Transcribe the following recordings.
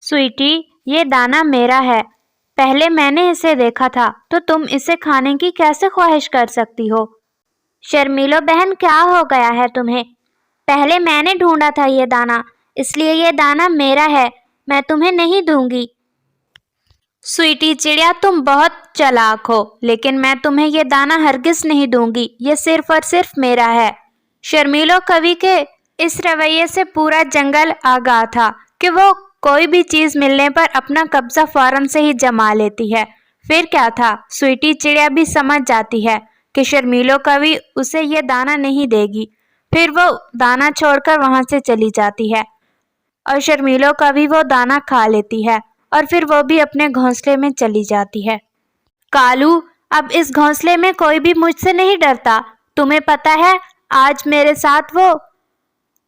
स्वीटी, ये दाना मेरा है। पहले मैंने इसे देखा था, तो तुम इसे खाने की कैसे ख्वाहिश कर सकती हो? शर्मीलो बहन, क्या हो गया है तुम्हें? पहले मैंने ढूंढा था ये दाना, इसलिए ये दाना मेरा है। मैं तुम्हें नहीं दूंगी। स्वीटी चिड़िया, तुम बहुत चालाक हो, लेकिन मैं तुम्हें ये दाना हरगिज नहीं दूंगी। ये सिर्फ और सिर्फ मेरा है। शर्मीलो कवि के इस रवैये से पूरा जंगल आगाह था कि वो कोई भी चीज मिलने पर अपना कब्जा फौरन से ही जमा लेती है। फिर क्या था, स्वीटी चिड़िया भी समझ जाती है कि शर्मीलो कवि उसे ये दाना नहीं देगी। फिर वो दाना छोड़कर वहां से चली जाती है और शर्मीलो कवि वो दाना खा लेती है और फिर वो भी अपने घोंसले में चली जाती है। कालू, अब इस घोंसले में कोई भी मुझसे नहीं डरता। तुम्हें पता है, आज मेरे साथ वो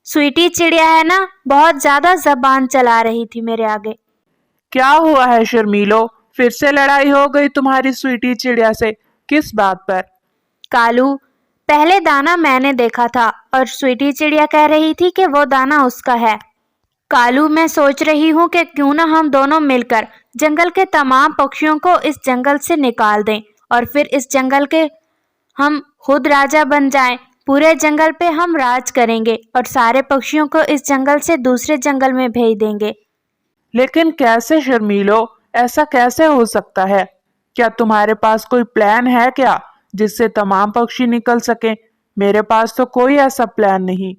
स्वीटी चिड़िया है ना, बहुत ज्यादा जबान चला रही थी मेरे आगे। क्या हुआ है शर्मीलो? फिर से लड़ाई हो गई तुम्हारी स्वीटी चिड़िया से? किस बात पर? कालू, पहले दाना मैंने देखा था और स्वीटी चिड़िया कह रही थी कि वो दाना उसका है। कालू, मैं सोच रही हूँ कि क्यों ना हम दोनों मिलकर जंगल के तमाम पक्षियों को इस जंगल से निकाल दें और फिर इस जंगल के हम खुद राजा बन जाएं। पूरे जंगल पे हम राज करेंगे और सारे पक्षियों को इस जंगल से दूसरे जंगल में भेज देंगे। लेकिन कैसे शर्मीलो? ऐसा कैसे हो सकता है? क्या तुम्हारे पास कोई प्लान है क्या, जिससे तमाम पक्षी निकल सकें? मेरे पास तो कोई ऐसा प्लान नहीं।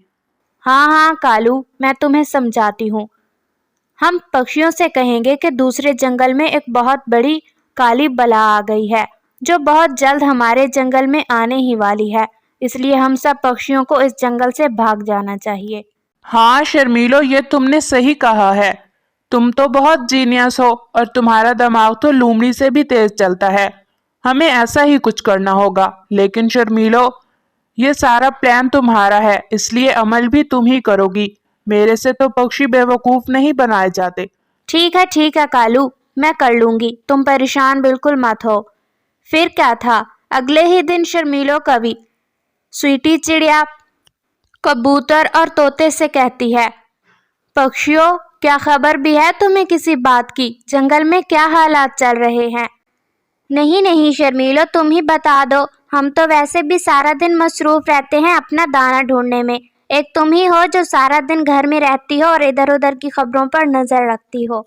हाँ हाँ कालू, मैं तुम्हें समझाती हूँ। हम पक्षियों से कहेंगे कि दूसरे जंगल में एक बहुत बड़ी काली बला आ गई है, जो बहुत जल्द हमारे जंगल में आने ही वाली है। इसलिए हम सब पक्षियों को इस जंगल से भाग जाना चाहिए। हाँ शर्मीलो, ये तुमने सही कहा है। तुम तो बहुत जीनियस हो और तुम्हारा दिमाग तो लोमड़ी से भी तेज चलता है। हमें ऐसा ही कुछ करना होगा। लेकिन शर्मीलो, ये सारा प्लान तुम्हारा है, इसलिए अमल भी तुम ही करोगी। मेरे से तो पक्षी बेवकूफ नहीं बनाए जाते। ठीक है कालू, मैं कर लूंगी। तुम परेशान बिल्कुल मत हो। फिर क्या था, अगले ही दिन शर्मीलो कवि स्वीटी चिड़िया, कबूतर और तोते से कहती है, पक्षियों, क्या खबर भी है तुम्हें किसी बात की? जंगल में क्या हालात चल रहे हैं? नहीं नहीं शर्मीलो, तुम ही बता दो। हम तो वैसे भी सारा दिन मसरूफ रहते हैं अपना दाना ढूंढने में। एक तुम ही हो जो सारा दिन घर में रहती हो और इधर उधर की खबरों पर नजर रखती हो।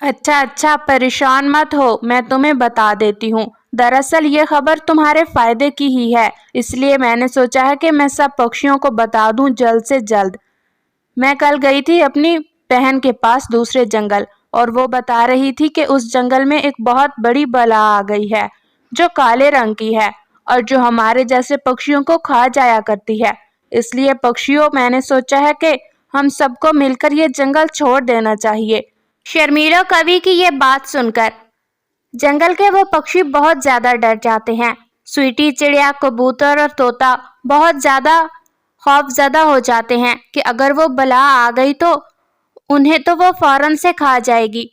अच्छा, परेशान मत हो, मैं तुम्हें बता देती हूँ। दरअसल ये खबर तुम्हारे फायदे की ही है, इसलिए मैंने सोचा है कि मैं सब पक्षियों को बता दूं जल्द से जल्द। मैं कल गई थी अपनी बहन के पास दूसरे जंगल, और वो बता रही थी कि उस जंगल में एक बहुत बड़ी बला आ गई है, जो काले रंग की है और जो हमारे जैसे पक्षियों को खा जाया करती है। इसलिए पक्षियों, मैंने सोचा है कि हम सबको मिलकर ये जंगल छोड़ देना चाहिए। शर्मीलो कवि की ये बात सुनकर जंगल के वो पक्षी बहुत ज्यादा डर जाते हैं। स्वीटी चिड़िया, कबूतर और तोता बहुत ज्यादा खौफजदा हो जाते हैं कि अगर वो बला आ गई तो उन्हें तो वो फौरन से खा जाएगी।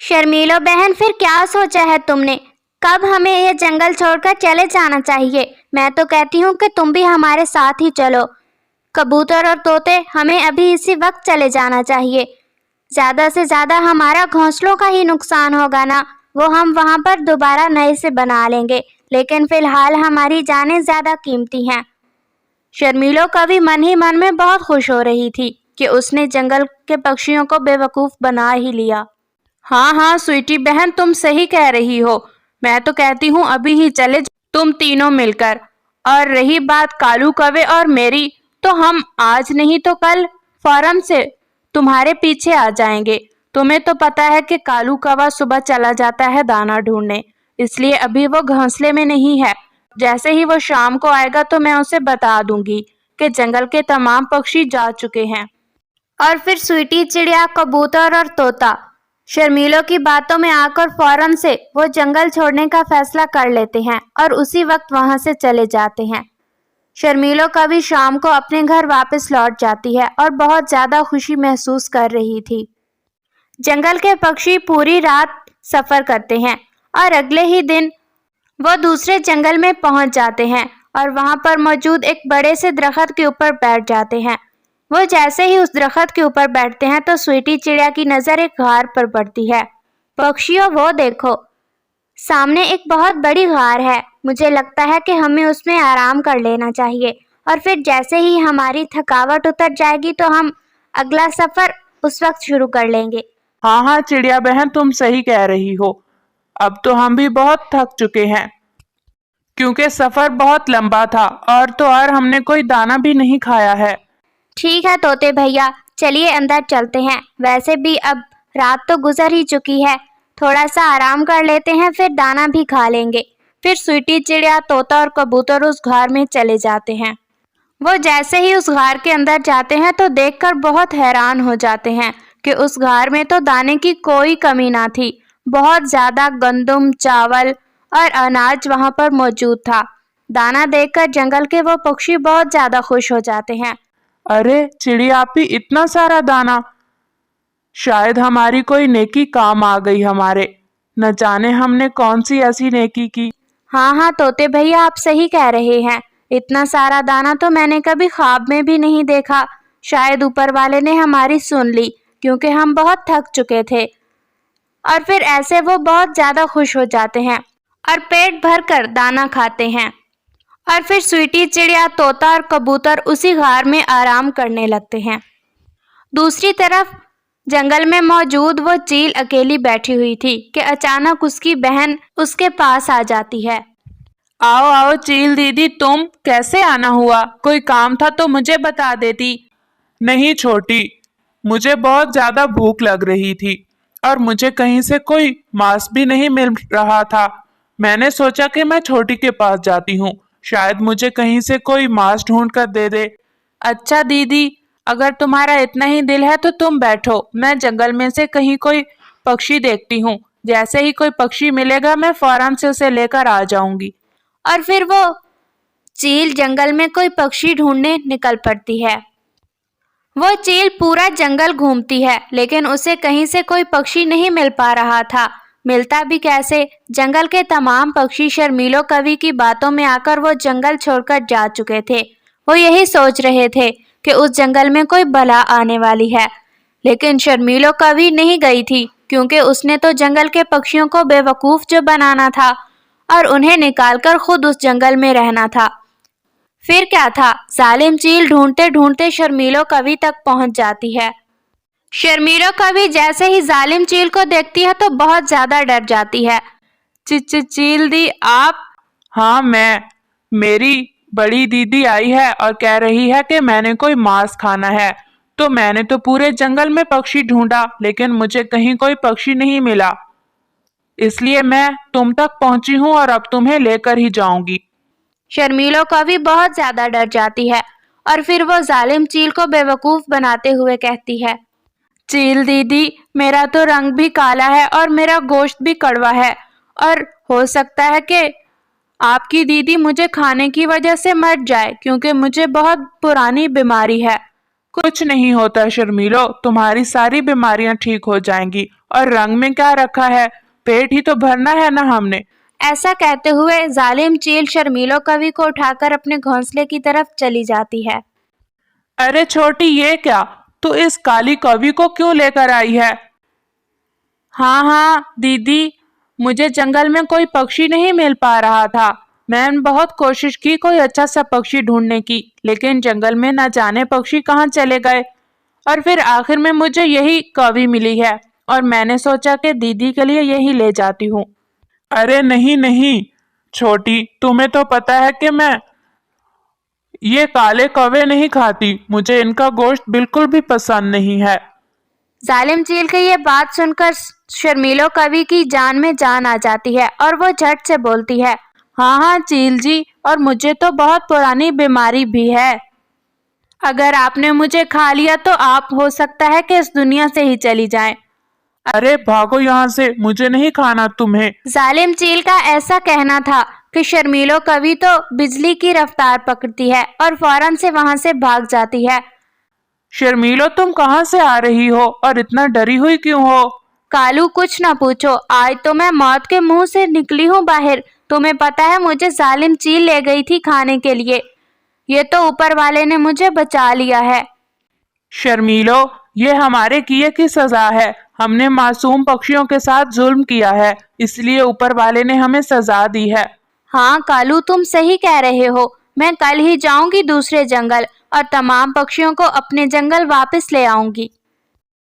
शर्मीलो बहन, फिर क्या सोचा है तुमने? कब हमें ये जंगल छोड़कर चले जाना चाहिए? मैं तो कहती हूँ कि तुम भी हमारे साथ ही चलो। कबूतर और तोते, हमें अभी इसी वक्त चले जाना चाहिए। ज्यादा से ज्यादा हमारा घोंसलों का ही नुकसान होगा ना, वो हम वहां पर दोबारा नए से बना लेंगे, लेकिन फिलहाल हमारी जानें ज्यादा कीमती हैं। शर्मीलो कवि मन ही मन में बहुत खुश हो रही थी कि उसने जंगल के पक्षियों को बेवकूफ बना ही लिया। हाँ स्वीटी बहन, तुम सही कह रही हो। मैं तो कहती हूँ अभी ही चले तुम तीनों मिलकर। और रही बात कालू कवे और मेरी, तो हम आज नहीं तो कल फौरन से तुम्हारे पीछे आ जाएंगे। तुम्हें तो पता है कि कालू कवा सुबह चला जाता है दाना ढूंढने, इसलिए अभी वो घोंसले में नहीं है। जैसे ही वो शाम को आएगा तो मैं उसे बता दूंगी कि जंगल के तमाम पक्षी जा चुके हैं। और फिर स्वीटी चिड़िया, कबूतर और तोता शर्मीलो की बातों में आकर फौरन से वो जंगल छोड़ने का फैसला कर लेते हैं और उसी वक्त वहां से चले जाते हैं। शर्मीलो कभी शाम को अपने घर वापस लौट जाती है और बहुत ज्यादा खुशी महसूस कर रही थी। जंगल के पक्षी पूरी रात सफर करते हैं और अगले ही दिन वो दूसरे जंगल में पहुंच जाते हैं और वहां पर मौजूद एक बड़े से दरख्त के ऊपर बैठ जाते हैं। वो जैसे ही उस दरख्त के ऊपर बैठते हैं तो स्वीटी चिड़िया की नज़र एक गार पर पड़ती है। पक्षियों, वो देखो, सामने एक बहुत बड़ी गार है। मुझे लगता है कि हमें उसमें आराम कर लेना चाहिए और फिर जैसे ही हमारी थकावट उतर जाएगी तो हम अगला सफ़र उस वक्त शुरू कर लेंगे। हाँ हाँ चिड़िया बहन, तुम सही कह रही हो। अब तो हम भी बहुत थक चुके हैं क्योंकि सफर बहुत लंबा था और हमने कोई दाना भी नहीं खाया है। ठीक है तोते भैया, चलिए अंदर चलते हैं। वैसे भी अब रात तो गुजर ही चुकी है, थोड़ा सा आराम कर लेते हैं, फिर दाना भी खा लेंगे। फिर स्वीटी चिड़िया, तोता और कबूतर उस घर में चले जाते हैं। वो जैसे ही उस घर के अंदर जाते हैं तो देखकर बहुत हैरान हो जाते हैं कि उस घर में तो दाने की कोई कमी ना थी। बहुत ज़्यादा गंदम, चावल और अनाज वहाँ पर मौजूद था। दाना देखकर जंगल के वो पक्षी बहुत ज़्यादा खुश हो जाते हैं। अरे चिड़िया आपी, इतना सारा दाना! शायद हमारी कोई नेकी काम आ गई हमारे। न जाने हमने कौन सी ऐसी नेकी की। हाँ हाँ तोते भैया, आप सही कह रहे हैं। इतना सारा दाना तो मैंने कभी ख्वाब में भी नहीं देखा। शायद ऊपर वाले ने हमारी सुन ली क्योंकि हम बहुत थक चुके थे। और फिर ऐसे वो बहुत ज़्यादा खुश हो जाते हैं और पेट भर कर दाना खाते हैं। और फिर स्वीटी चिड़िया, तोता और कबूतर उसी गार में आराम करने लगते हैं। दूसरी तरफ जंगल में मौजूद वो चील अकेली बैठी हुई थी कि अचानक उसकी बहन उसके पास आ जाती है। आओ आओ चील दीदी, तुम कैसे आना हुआ? कोई काम था तो मुझे बता देती। नहीं छोटी, मुझे बहुत ज्यादा भूख लग रही थी और मुझे कहीं से कोई मांस भी नहीं मिल रहा था। मैंने सोचा कि मैं छोटी के पास जाती हूँ, शायद मुझे कहीं से कोई मांस ढूंढ कर दे दे। अच्छा दीदी, अगर तुम्हारा इतना ही दिल है तो तुम बैठो, मैं जंगल में से कहीं कोई पक्षी देखती हूँ। जैसे ही कोई पक्षी मिलेगा मैं फौरन से उसे लेकर आ जाऊंगी। और फिर वो चील जंगल में कोई पक्षी ढूंढने निकल पड़ती है। वो चील पूरा जंगल घूमती है लेकिन उसे कहीं से कोई पक्षी नहीं मिल पा रहा था। मिलता भी कैसे? जंगल के तमाम पक्षी शर्मीलो कवि की बातों में आकर वो जंगल छोड़कर जा चुके थे। वो यही सोच रहे थे कि उस जंगल में कोई बला आने वाली है, लेकिन शर्मीलो कवि नहीं गई थी क्योंकि उसने तो जंगल के पक्षियों को बेवकूफ़ जो बनाना था और उन्हें निकालकर खुद उस जंगल में रहना था। फिर क्या था, जालिम चील ढूंढते ढूंढते शर्मीलो कवि तक पहुंच जाती है। शर्मीलो कवि जैसे ही जालिम चील को देखती है तो बहुत ज्यादा डर जाती है। चील दी, आप? हाँ मैं। मेरी बड़ी दीदी आई है और कह रही है कि मैंने कोई मांस खाना है। तो मैंने तो पूरे जंगल में पक्षी ढूंढा लेकिन मुझे कहीं कोई पक्षी नहीं मिला, इसलिए मैं तुम तक पहुंची हूँ और अब तुम्हें लेकर ही जाऊंगी। शर्मीलो कवि बहुत ज्यादा डर जाती है और फिर वो जालिम चील को बेवकूफ बनाते हुए कहती है, चील दीदी, मेरा तो रंग भी काला है और मेरा गोश्त भी कड़वा है और हो सकता है कि आपकी दीदी मुझे खाने की वजह से मर जाए क्योंकि मुझे बहुत पुरानी बीमारी है। कुछ नहीं होता शर्मीलो, तुम्हारी सारी बीमारियां ठीक हो जाएंगी। और रंग में क्या रखा है, पेट ही तो भरना है ना हमने। ऐसा कहते हुए जालिम चील शर्मीलो कवि को उठाकर अपने घोंसले की तरफ चली जाती है। अरे छोटी, ये क्या? तू इस काली कवि को क्यों लेकर आई है? हाँ दीदी, मुझे जंगल में कोई पक्षी नहीं मिल पा रहा था। मैंने बहुत कोशिश की कोई अच्छा सा पक्षी ढूंढने की, लेकिन जंगल में न जाने पक्षी कहाँ चले गए। और फिर आखिर में मुझे यही कवि मिली है और मैंने सोचा कि दीदी के लिए यही ले जाती हूँ। अरे नहीं नहीं छोटी, तुम्हें तो पता है कि मैं ये काले कौवे नहीं खाती, मुझे इनका गोश्त बिल्कुल भी पसंद नहीं है। जालिम चील की ये बात सुनकर शर्मीलो कवि की जान में जान आ जाती है और वो झट से बोलती है, हाँ चील जी, और मुझे तो बहुत पुरानी बीमारी भी है। अगर आपने मुझे खा लिया तो आप हो सकता है कि इस दुनिया से ही चली जाएं। अरे भागो यहाँ से, मुझे नहीं खाना तुम्हें। जालिम चील का ऐसा कहना था कि शर्मीलो कवि तो बिजली की रफ्तार पकड़ती है और फौरन से वहां से भाग जाती है। शर्मीलो, तुम कहाँ से आ रही हो और इतना डरी हुई क्यों हो? कालू, कुछ ना पूछो, आज तो मैं मौत के मुंह से निकली हूँ बाहर। तुम्हें पता है मुझे जालिम चील ले गई थी खाने के लिए। ये तो ऊपर वाले ने मुझे बचा लिया है। शर्मीलो, ये हमारे किए की सजा है। हमने मासूम पक्षियों के साथ जुल्म किया है, इसलिए ऊपर वाले ने हमें सजा दी है। हाँ कालू, तुम सही कह रहे हो। मैं कल ही जाऊंगी दूसरे जंगल और तमाम पक्षियों को अपने जंगल वापस ले आऊंगी।